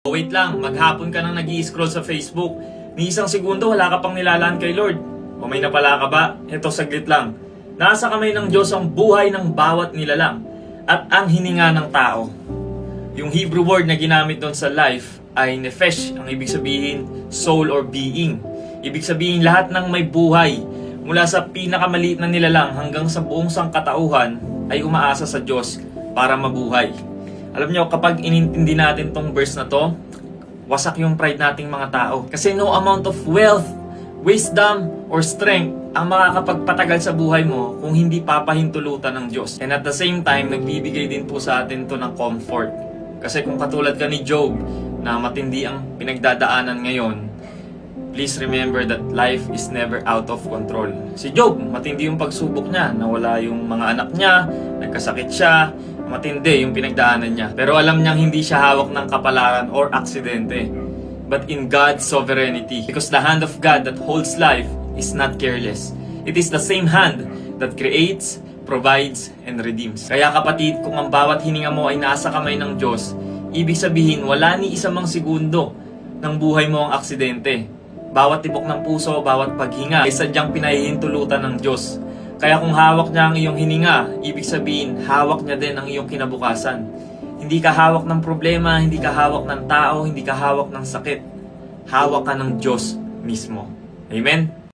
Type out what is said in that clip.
Wait lang, maghapon ka nang nag-i-scroll sa Facebook. Ni isang segundo wala ka pang nilalaan kay Lord. O may napala ka ba? Ito saglit lang. Nasa kamay ng Diyos ang buhay ng bawat nilalang at ang hininga ng tao. Yung Hebrew word na ginamit doon sa life ay nefesh, ang ibig sabihin soul or being. Ibig sabihin lahat ng may buhay, mula sa pinakamaliit na nilalang hanggang sa buong sangkatauhan ay umaasa sa Diyos para mabuhay. Alam nyo, kapag inintindi natin tong verse na to, wasak yung pride nating mga tao. Kasi no amount of wealth, wisdom, or strength ang makakapagpatagal sa buhay mo kung hindi papahintulutan ng Diyos. And at the same time, nagbibigay din po sa atin to ng comfort. Kasi kung katulad ka ni Job, na matindi ang pinagdadaanan ngayon, please remember that life is never out of control. Si Job, matindi yung pagsubok niya, nawala yung mga anak niya, nagkasakit siya, matindi yung pinagdaanan niya. Pero alam niyang hindi siya hawak ng kapalaran or aksidente, but in God's sovereignty. Because the hand of God that holds life is not careless. It is the same hand that creates, provides, and redeems. Kaya kapatid, kung ang bawat hininga mo ay nasa kamay ng Diyos, ibig sabihin wala ni isa mang segundo ng buhay mo ang aksidente. Bawat tibok ng puso, bawat paghinga ay sadyang pinahihintulutan ng Diyos. Kaya kung hawak niya ang iyong hininga, ibig sabihin, hawak niya din ang iyong kinabukasan. Hindi ka hawak ng problema, hindi ka hawak ng tao, hindi ka hawak ng sakit. Hawak ka ng Diyos mismo. Amen?